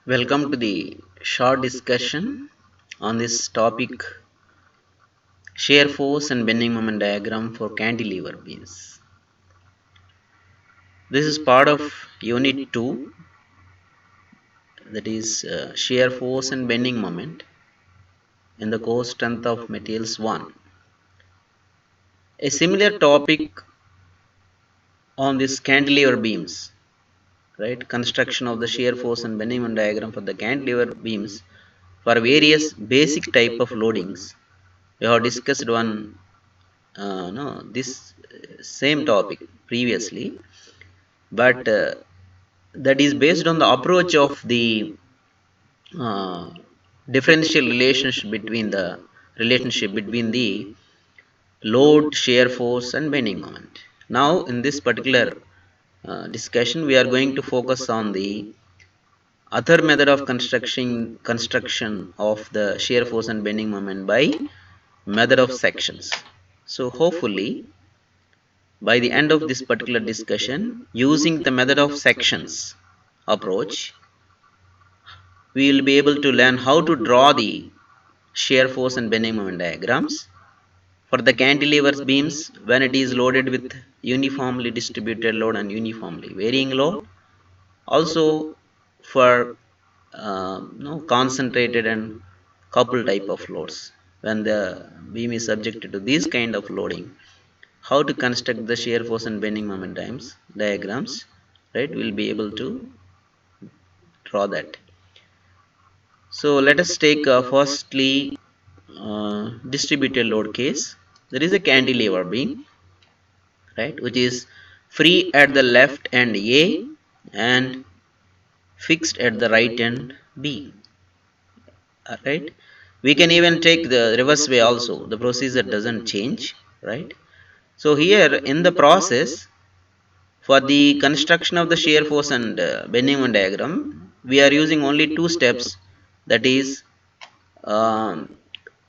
Welcome to the short discussion on this topic shear force and bending moment diagram for cantilever beams. This is part of unit 2, that is shear force and bending moment in the course strength of materials 1. A similar topic on this cantilever beams, right? Construction of the shear force and bending moment diagram for the cantilever beams for various basic type of loadings. We have discussed this same topic previously, but that is based on the approach of the uh, differential relationship between the load, shear force, and bending moment. Now, in this particular discussion, we are going to focus on the other method of construction of the shear force and bending moment by method of sections. So, hopefully, by the end of this particular discussion, using the method of sections approach, we will be able to learn how to draw the shear force and bending moment diagrams for the cantilever beams when it is loaded with uniformly distributed load and uniformly varying load. Also for concentrated and coupled type of loads when the beam is subjected to this kind of loading. How to construct the shear force and bending moment diagrams, right? We'll be able to draw that. So let us take firstly distributed load case. There is a cantilever beam, right, which is free at the left end A and fixed at the right end B. Right? We can even take the reverse way also. The procedure doesn't change, right? So here in the process, for the construction of the shear force and bending moment diagram, we are using only two steps. That is, um,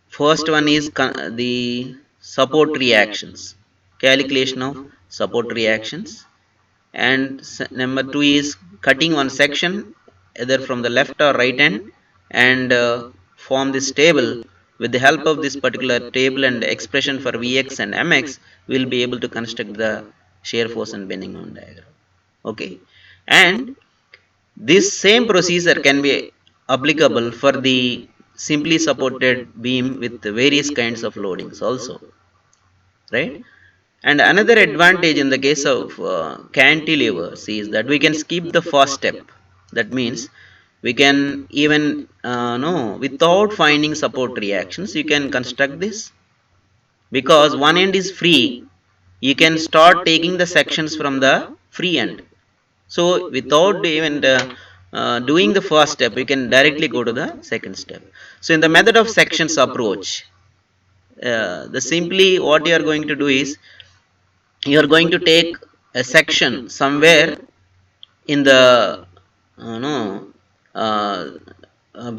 first one is the support reactions, calculation of support reactions, and number two is cutting one section either from the left or right end and form this table. With the help of this particular table and expression for Vx and Mx, we will be able to construct the shear force and bending moment diagram. Okay, and this same procedure can be applicable for the simply supported beam with various kinds of loadings also, right? And another advantage in the case of cantilevers is that we can skip the first step. That means we can even no, without finding support reactions, you can construct this because one end is free. You can start taking the sections from the free end. So without even doing the first step, you can directly go to the second step. So in the method of sections approach, the simply what you are going to do is you are going to take a section somewhere in the no uh,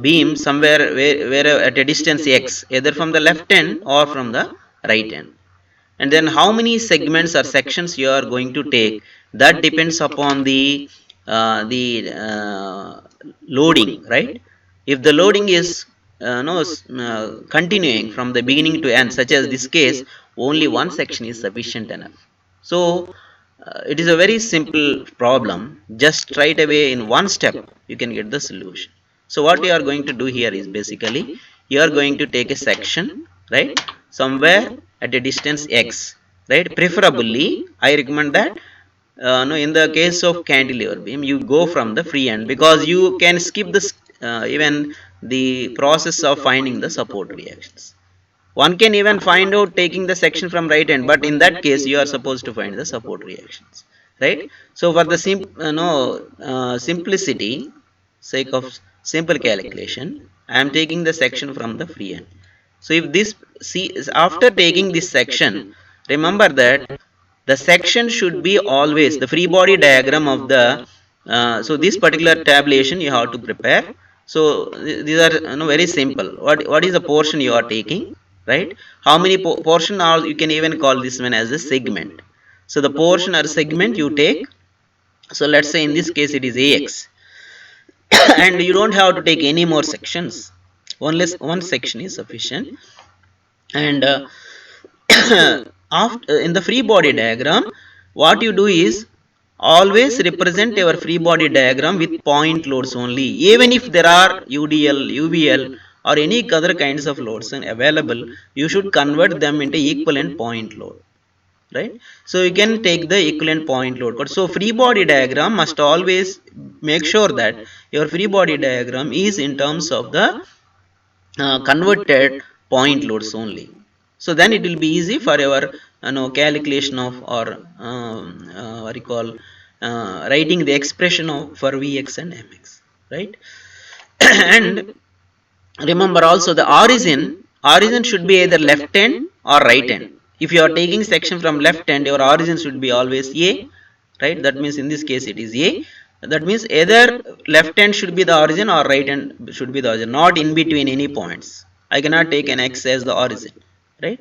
beam somewhere where at a distance x, either from the left end or from the right end, and then how many segments or sections you are going to take, that depends upon the loading, right? If the loading is no continuing from the beginning to end, such as this case, only one section is sufficient enough. So it is a very simple problem. Just right away in one step you can get the solution. So what you are going to do here is basically you are going to take a section, right, somewhere at a distance x, right? Preferably I recommend that no, in the case of cantilever beam you go from the free end because you can skip this even the process of finding the support reactions. One can even find out taking the section from right end, but in that case you are supposed to find the support reactions, right? So for the simplicity sake of simple calculation, I am taking the section from the free end. So if this, see, after taking this section, remember that the section should be always the free body diagram of the so this particular tabulation you have to prepare. So these are very simple. What is the portion you are taking, right? How many portion, or you can even call this one as a segment. So the portion or segment you take, so let's say in this case it is ax. and you don't have to take any more sections. One section is sufficient. And after in the free body diagram, what you do is always represent your free body diagram with point loads only. Even if there are UDL, UVL, or any other kinds of loads available, you should convert them into equivalent point load, right? So you can take the equivalent point load code. So free body diagram must always make sure that your free body diagram is in terms of the converted point loads only. So then it will be easy for your calculation of, or what you call, writing the expression of for Vx and Mx, right? And remember also the origin should be either left hand or right hand. If you are taking section from left hand, your origin should be always A, right? That means in this case it is A. That means either left hand should be the origin or right hand should be the origin, not in between any points. I cannot take an X as the origin, right?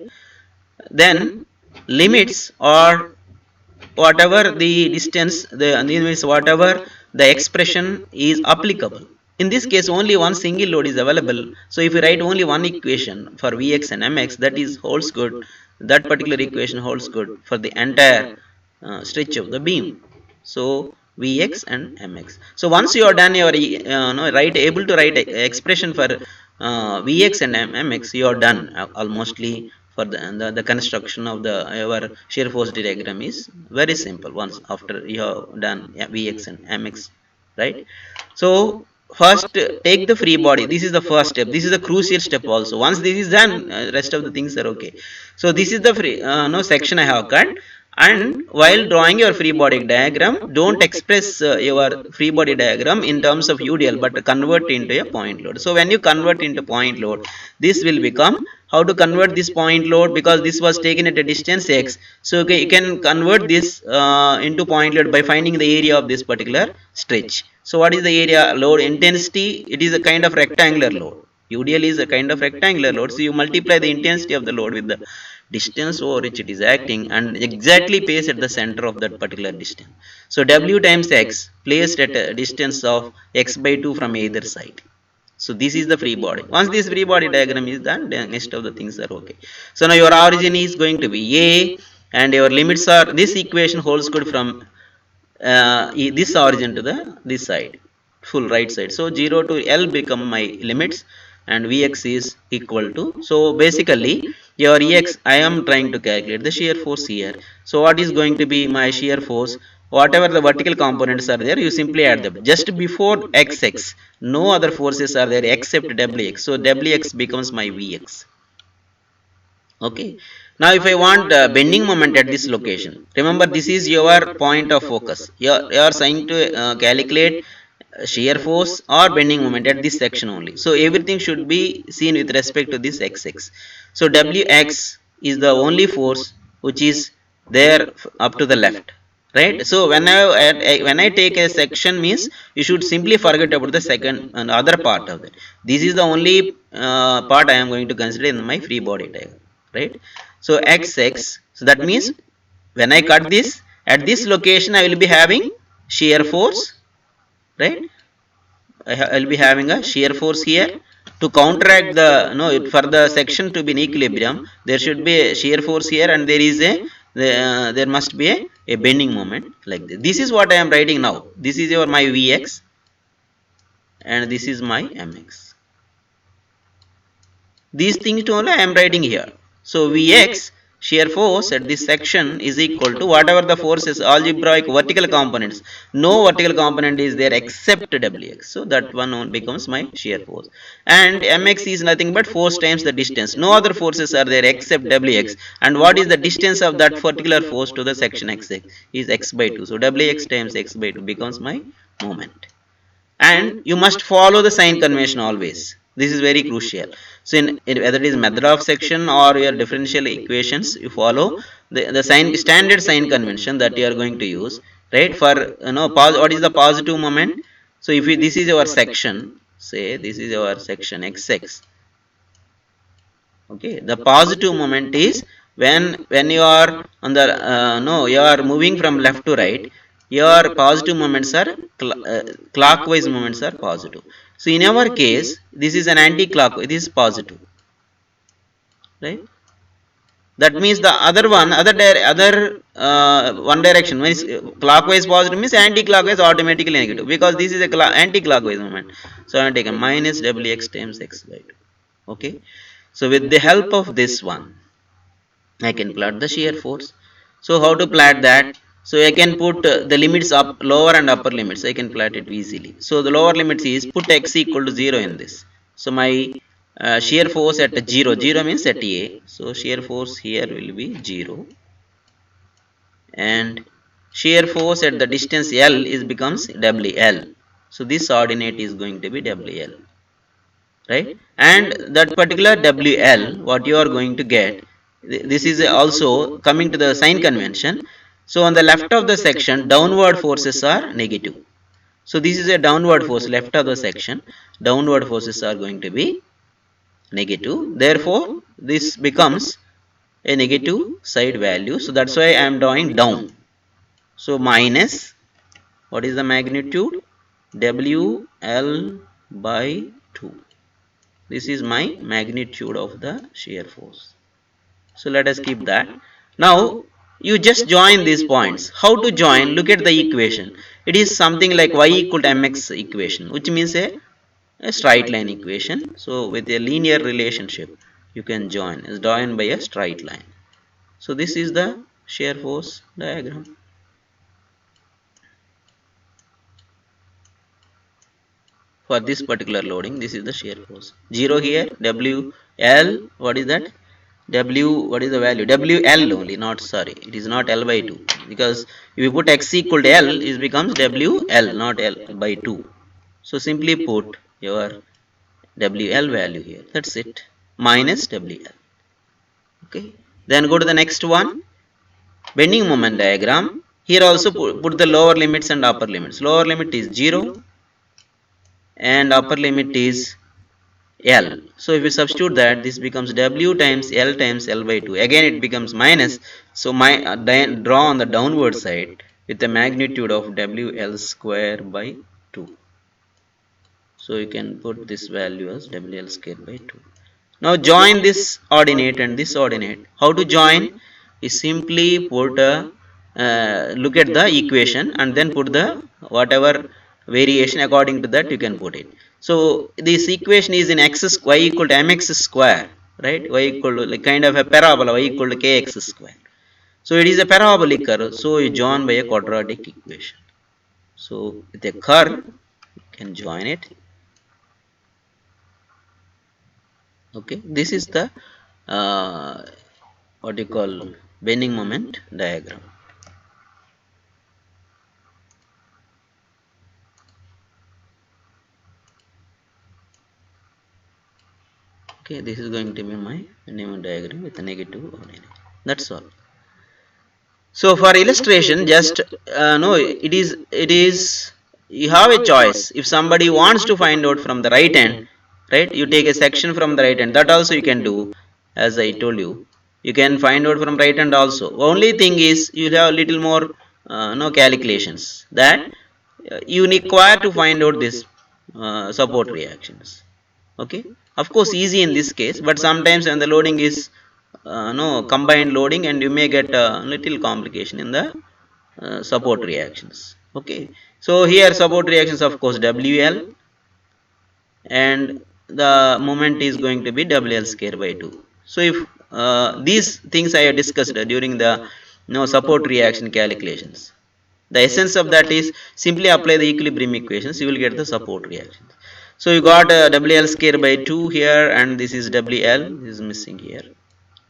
Then limits, or whatever the distance, the means whatever the expression is applicable. In this case only one single load is available, so if you write only one equation for Vx and Mx, that is holds good. That particular equation holds good for the entire stretch of the beam. So Vx and Mx. So once you are done your able to write expression for Vx and Mx, you are done almostly. For the construction of the your shear force diagram is very simple once after you have done Vx and Mx, right? So first take the free body. This is the first step. This is the crucial step also. Once this is done, rest of the things are okay. So this is the free no section I have cut. And while drawing your free body diagram, don't express your free body diagram in terms of UDL, but convert into a point load. So when you convert into point load, this will become, how to convert this point load, because this was taken at a distance x. So okay, you can convert this into point load by finding the area of this particular stretch. So what is the area load intensity? It is a kind of rectangular load. UDL is a kind of rectangular load, so you multiply the intensity of the load with the distance over which it is acting and exactly placed at the center of that particular distance. So W times x placed at a distance of x by 2 from either side. So this is the free body. Once this free body diagram is done, then rest of the things are okay. So now your origin is going to be A, and your limits are, this equation holds good from this origin to the this side, full right side. So 0 to L become my limits, and Vx is equal to, so basically your Ex, I am trying to calculate the shear force here. So what is going to be my shear force? Whatever the vertical components are there, you simply add them. Just before Xx, no other forces are there except Wx. So Wx becomes my Vx. Okay. Now if I want bending moment at this location, remember this is your point of focus. You are trying to calculate shear force or bending moment at this section only. So everything should be seen with respect to this xx. So Wx is the only force which is there up to the left, right? So when I take a section, means you should simply forget about the second and other part of it. This is the only part I am going to consider in my free body diagram, right? So xx, so that means when I cut this at this location, I will be having shear force, right? I will be having a shear force here to counteract the, for the section to be in equilibrium, there should be a shear force here, and there is a there must be a bending moment like this. This is what I am writing now. This is your my Vx, and this is my Mx. These things only I am writing here. So Vx shear force at this section is equal to whatever the force is, algebraic vertical components. No vertical component is there except Wx. So that one becomes my shear force. And Mx is nothing but force times the distance. No other forces are there except Wx. And what is the distance of that particular force to the section xx is x by 2. So Wx times x by 2 becomes my moment. And you must follow the sign convention always. This is very crucial. So whether it is method of section or your differential equations, you follow the standard sign convention that you are going to use, right? For what is the positive moment? So if this is your section, say this is your section xx, okay, the positive moment is when you are on the no, you are moving from left to right, your positive moments are clockwise moments are positive. So in our case this is an anti-clockwise, this is positive, right? That means the other one, one direction means clockwise positive means anti-clockwise automatically negative, because this is a anti-clockwise moment. So I am taken minus wx times x by 2. Okay, so with the help of this one I can plot the shear force. So how to plot that? So I can put the limits up, lower and upper limits. I can plot it easily. So the lower limits is put x equal to 0 in this. So my shear force at 0, 0 means at A. So shear force here will be 0, and shear force at the distance L is becomes WL. So this ordinate is going to be WL, right? And that particular WL what you are going to get, this is also coming to the sign convention. So on the left of the section downward forces are negative. So this is a downward force, left of the section downward forces are going to be negative, therefore this becomes a negative side value. So that's why I am drawing down. So minus, what is the magnitude? WL by 2. This is my magnitude of the shear force. So let us keep that. Now you just join these points. How to join? Look at the equation. It is something like y equal to mx equation, which means a straight line equation. So with a linear relationship you can join, is joined by a straight line. So this is the shear force diagram. For this particular loading, this is the shear force. 0 here, WL, what is that? W, what is the value? WL only, not sorry, it is not L by 2, because if you put x equal to L, it becomes WL, not L by 2. So simply put your WL value here, that's it, minus WL. Okay, then go to the next one, bending moment diagram. Here also put the lower limits and upper limits. Lower limit is 0 and upper limit is L. So if you substitute that, this becomes W times L by 2. Again it becomes minus. So my draw on the downward side with the magnitude of WL square by 2. So you can put this value as WL square by 2. Now join this ordinate and this ordinate. How to join? Is simply put look at the equation and then put the whatever variation according to that you can put it. So this equation is in x y equal to mx square, right? Y equal to like kind of a parabola, y equal to kx square. So it is a parabolic curve, so you join by a quadratic equation. So with a curve you can join it. Okay, this is the what you call bending moment diagram. Okay, this is going to be my bending moment diagram with a negative ordinate. That's all. So for illustration, just no, it is you have a choice. If somebody wants to find out from the right end, right, you take a section from the right end, that also you can do. As I told you, you can find out from right end also. Only thing is you have a little more no calculations that you require to find out this support reactions. Okay, of course easy in this case, but sometimes when the loading is no combined loading, and you may get a little complication in the support reactions. Okay, so here support reactions, of course WL, and the moment is going to be WL square by 2. So if these things I have discussed during the support reaction calculations, the essence of that is simply apply the equilibrium equations, you will get the support reactions. So you got WL square by 2 here, and this is WL, this is missing here,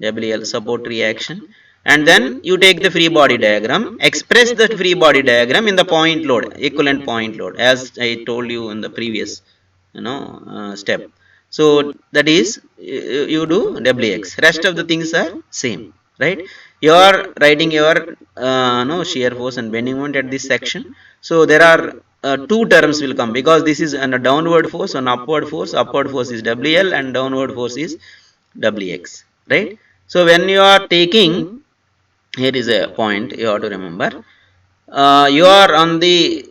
WL support reaction. And then you take the free body diagram, express that free body diagram in the point load, equivalent point load, as I told you in the previous step. So that is you do WX, rest of the things are same, right? You are writing your no shear force and bending moment at this section. So there are two terms will come, because this is a downward force and upward force. Upward force is WL and downward force is WX, right? So when you are taking, here is a point you have to remember, you are on the,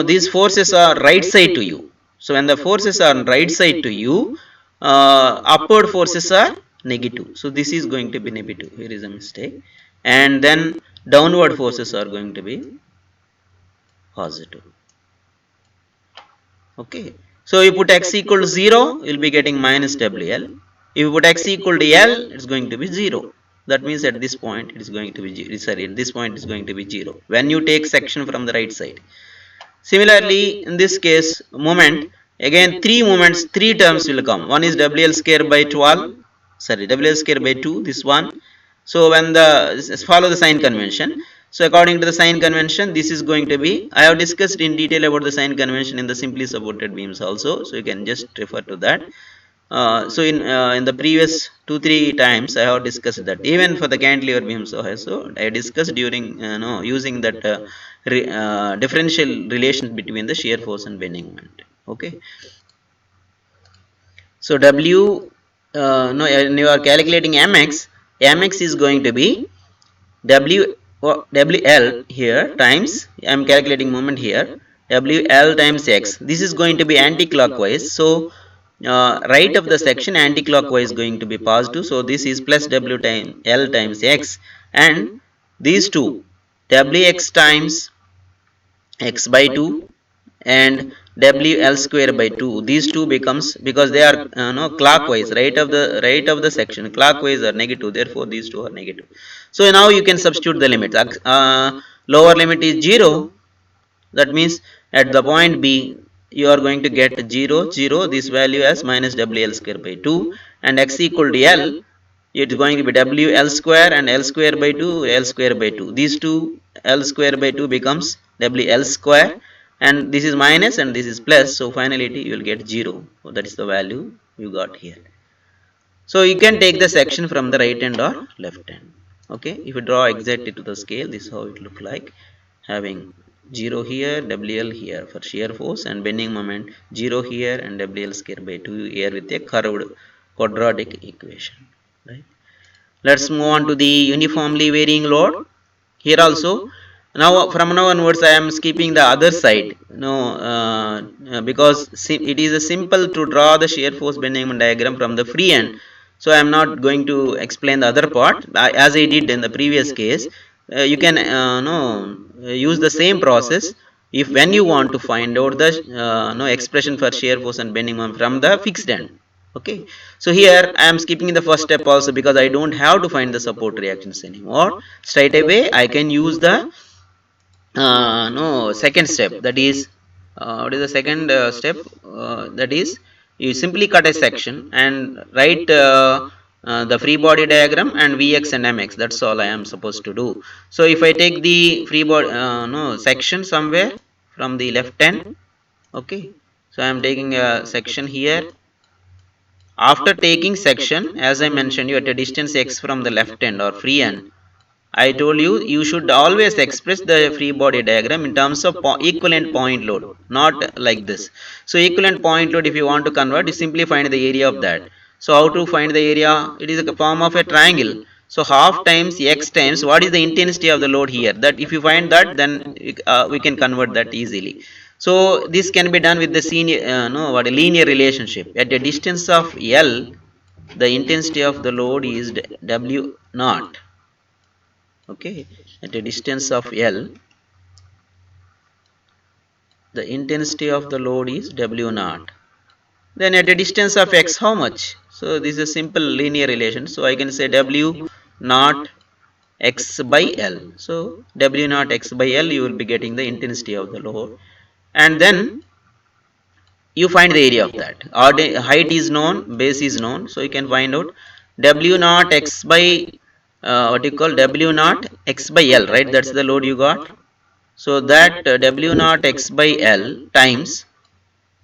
these forces are right side to you. So when the forces are on right side to you, upward forces are negative, so this is going to be negative, here is a mistake, and then downward forces are going to be positive. Okay, so you put x equal to 0, you'll be getting minus wl. If you put x equal to l, it's going to be 0. That means at this point it is going to be 0. Sorry, at this point it's going to be 0 when you take section from the right side. Similarly, in this case, moment, again three moments, three terms will come. One is WL square by 12, sorry, WL square by 2, this one. So when the, follow the sign convention. So according to the sign convention, this is going to be, I have discussed in detail about the sign convention in the simply supported beams also. So you can just refer to that. So in the previous 2-3 times I have discussed that, even for the cantilever beams also I discussed during no, using that differential relation between the shear force and bending moment. Okay, so w, no, when you are calculating mx, mx is going to be W, WL here times, I am calculating moment here, WL times x. This is going to be anti-clockwise. So right of the section anti-clockwise going to be positive. So this is plus W times L times x, and these two Wx times x by 2 and WL square by 2, these two becomes, because they are no, clockwise, right of the section clockwise are negative, therefore these two are negative. So now you can substitute the limits. Lower limit is 0, that means at the point b you are going to get 0 0, this value as minus WL square by 2, and x equal to L, it's going to be WL square and L square by 2, L square by 2, these two L square by 2 becomes WL square, and this is minus and this is plus, so finally you will get 0. So that is the value you got here. So you can take the section from the right hand or left hand. Okay, if you draw exactly to the scale, this is how it look like, having 0 here, WL here for shear force, and bending moment 0 here and WL square by 2 here with a curved quadratic equation. Right. Let's move on to the uniformly varying load. Here also, now from now onwards I am skipping the other side, no, because it is a simple to draw the shear force bending moment diagram from the free end. So I am not going to explain the other part as I did in the previous case. You can no, use the same process if when you want to find out the no, expression for shear force and bending moment from the fixed end. Okay, so here I am skipping the first step also, because I don't have to find the support reactions anymore. Straight away I can use the no, second step, that is what is the second step, that is you simply cut a section and write the free body diagram and Vx and Mx, that's all I am supposed to do. So if I take the free body no, section somewhere from the left end. Okay, so I am taking a section here. After taking section, as I mentioned you, at a distance x from the left end or free end, I told you, you should always express the free body diagram in terms of equivalent point load, not like this. So equivalent point load, if you want to convert, you simply find the area of that. So how to find the area? It is a form of a triangle. So half times x times, what is the intensity of the load here? That if you find that, then we can convert that easily. So this can be done with the no, what, a linear relationship. At a distance of L, the intensity of the load is W naught. Okay, at a distance of L, the intensity of the load is W naught. Then at a distance of x, how much? So this is a simple linear relation. So I can say W naught x by L. So W naught x by L, you will be getting the intensity of the load, and then you find the area of that. Height is known, base is known, so you can find out W naught x by what you call W naught x by L, right? That's the load you got. So that W naught x by L times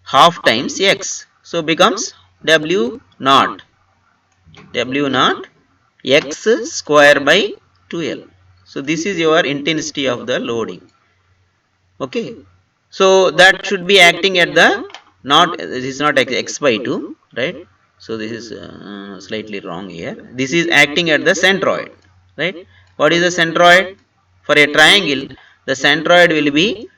half times x. So becomes W naught x square by 2L. So this is your intensity of the loading. Okay. So that should be acting at the, not, this is not x by 2, right? So this is slightly wrong here. This is acting at the centroid, right? What is the centroid? For a triangle, The centroid will be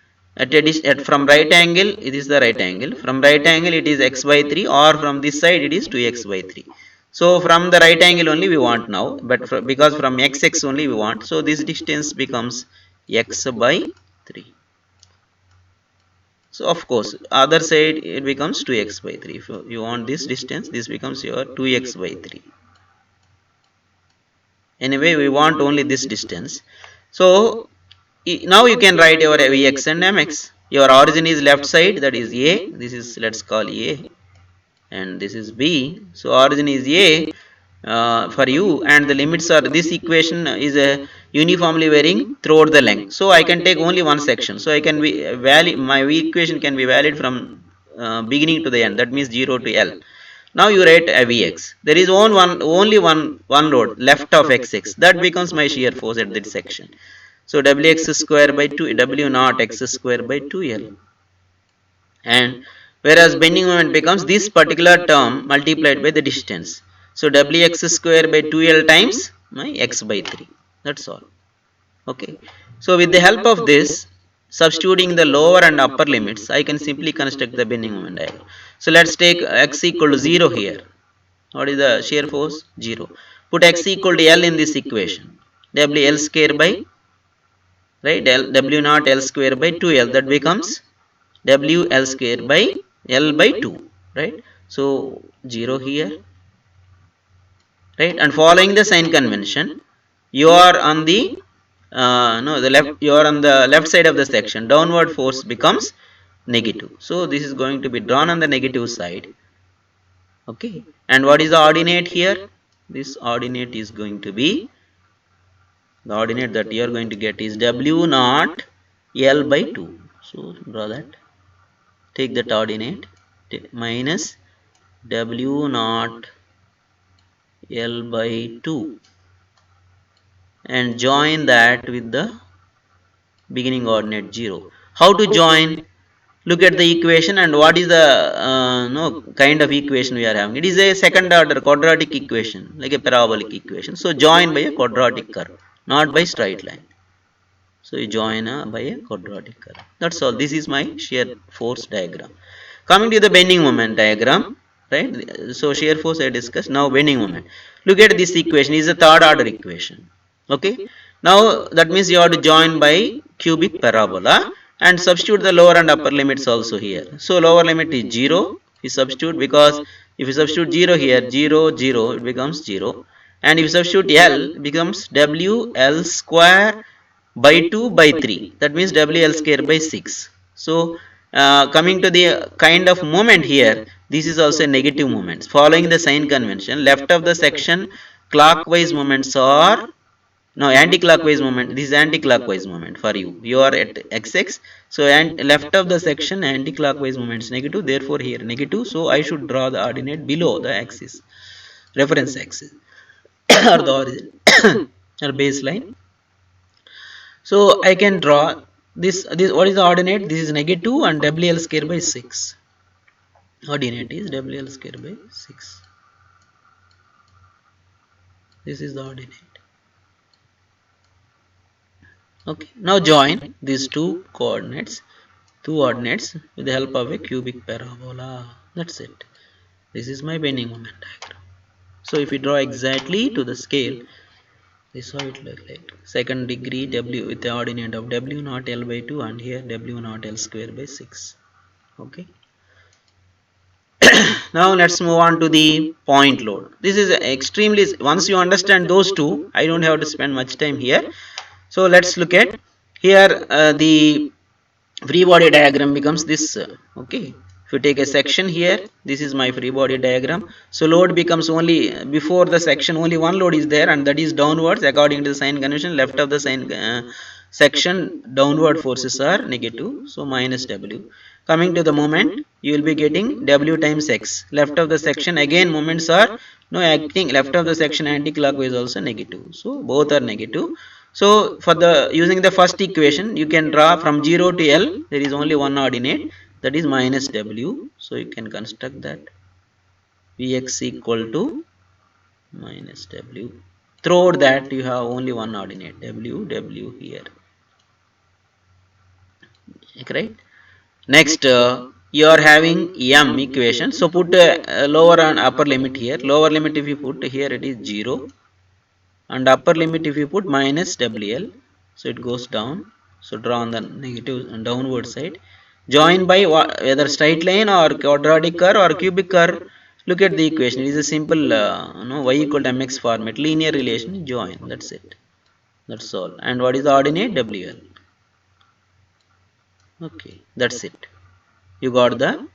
from right angle, it is the right angle. From right angle it is x by 3, or from this side it is 2x by 3. So from the right angle only we want now, but because from x only we want, so this distance becomes x by 3. So of course other side it becomes 2x by 3. If you want this distance, this becomes your 2x by 3. Anyway we want only this distance. So now you can write your Vx and Mx. Your origin is left side, that is A. This is, let's call A, and this is B. So origin is A for you, and the limits are, this equation is uniformly varying throughout the length. So I can take only one section. So I can be valid, my equation can be valid from beginning to the end. That means 0 to L. Now you write a Vx. There is only one load left of Xx. That becomes my shear force at that section. So Wx square by 2, W naught x square by 2L. And whereas bending moment becomes this particular term multiplied by the distance. So Wx square by 2L times my x by 3. That's all. Okay. So with the help of this, substituting the lower and upper limits, I can simply construct the bending moment diagram. So let's take x equal to 0 here. What is the shear force? 0. Put x equal to L in this equation. W L square by, right, W naught L square by 2L. That becomes W L square by L by 2. Right. So 0 here. Right. And following the sign convention, you are on the no, the left, you are on the left side of the section. Downward force becomes negative. So this is going to be drawn on the negative side. Okay. And what is the ordinate here? This ordinate is going to be, the ordinate that you are going to get is W naught L by 2. So draw that. Take that ordinate, minus W naught L by 2, and join that with the beginning ordinate 0. How to join? Look at the equation, and what is the no kind of equation we are having. It is a second order quadratic equation, like a parabolic equation. So join by a quadratic curve, not by straight line. So you join by a quadratic curve. That's all. This is my shear force diagram. Coming to the bending moment diagram, right? So shear force I discussed. Now bending moment. Look at this equation. Is a third order equation. Okay. Now that means you have to join by cubic parabola and substitute the lower and upper limits also here. So lower limit is 0. You substitute, because if you substitute 0 here, 0, 0, it becomes 0. And if you substitute L, it becomes W L square by 2 by 3. That means W L square by 6. So coming to the kind of moment here, this is also negative moments. Following the sign convention, left of the section clockwise moments are, no, anti-clockwise moment. This is anti-clockwise moment for you. You are at xx. So and left of the section anti-clockwise moments negative. Therefore here negative. So I should draw the ordinate below the axis, reference axis, or the origin or baseline. So I can draw this. What is the ordinate? This is negative, and WL square by 6. Ordinate is WL square by 6. This is the ordinate. Okay. Now join these two ordinates with the help of a cubic parabola. That's it. This is my bending moment diagram. So if you draw exactly to the scale, this is how it looks like. Second degree W with the ordinate of W naught L by 2, and here W naught L square by 6. Okay. Now let's move on to the point load. This is extremely, once you understand those two, I don't have to spend much time here. So let's look at here the free body diagram becomes this. Okay. If you take a section here, this is my free body diagram. So load becomes only, before the section only one load is there, and that is downwards according to the sign convention. Left of the sign section, downward forces are negative, so minus W. Coming to the moment, you will be getting W times X. Left of the section again moments are no acting, left of the section anti-clockwise also negative, so both are negative. So for the using the first equation, you can draw from 0 to L. There is only one ordinate, that is minus W. So you can construct that Vx equal to minus W. Throughout that you have only one ordinate, W, W here. Right. Next, you are having m equation. So put lower and upper limit here. Lower limit if you put here, it is 0, and upper limit if you put minus WL, so it goes down. So draw on the negative and downward side. Join by whether straight line or quadratic curve or cubic curve. Look at the equation. It is a simple y equal to mx format, linear relation. Join. That's it. That's all. And what is the ordinate? WL. Okay, that's it. You got the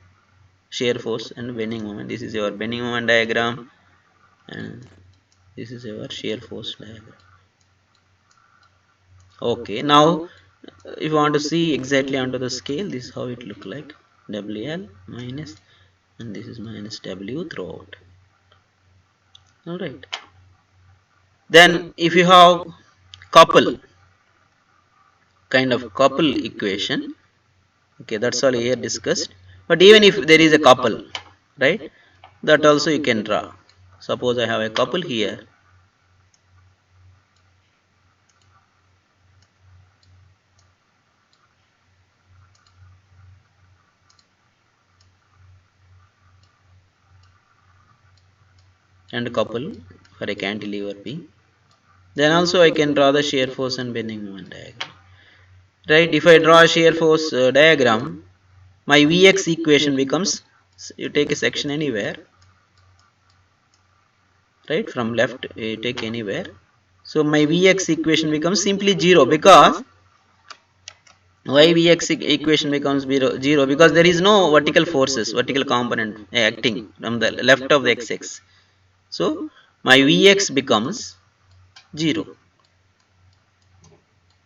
shear force and bending moment. This is your bending moment diagram, and this is your shear force diagram. Okay, now if you want to see exactly onto the scale, this is how it look like. WL minus, and this is minus W throughout. All right. Then if you have couple kind of couple equation, okay, that's all here discussed. But even if there is a couple, right, that also you can draw. Suppose I have a couple here, and a couple for a cantilever beam. Then also I can draw the shear force and bending moment diagram. Right? If I draw a shear force diagram, my Vx equation becomes, you take a section anywhere, right? From left, you take anywhere. So my Vx equation becomes simply 0, because why Vx equation becomes 0? Because there is no vertical forces, vertical component acting from the left of the x-axis. So my Vx becomes 0.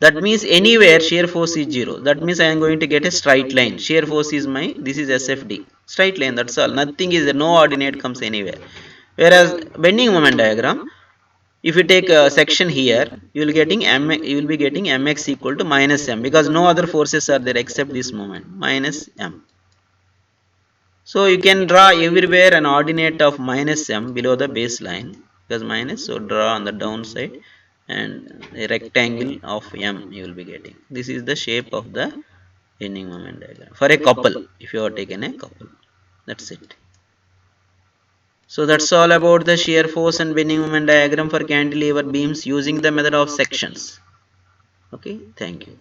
That means anywhere shear force is 0. That means I am going to get a straight line. Shear force is my, this is SFD. Straight line, that's all. Nothing is there, no ordinate comes anywhere. Whereas bending moment diagram, if you take a section here, you will be getting mx equal to minus m, because no other forces are there except this moment, minus m. So you can draw everywhere an ordinate of minus m below the baseline, because minus, so draw on the downside, and a rectangle of m you will be getting. This is the shape of the bending moment diagram for a couple, if you have taken a couple. That's it. So that's all about the shear force and bending moment diagram for cantilever beams using the method of sections. Okay, thank you.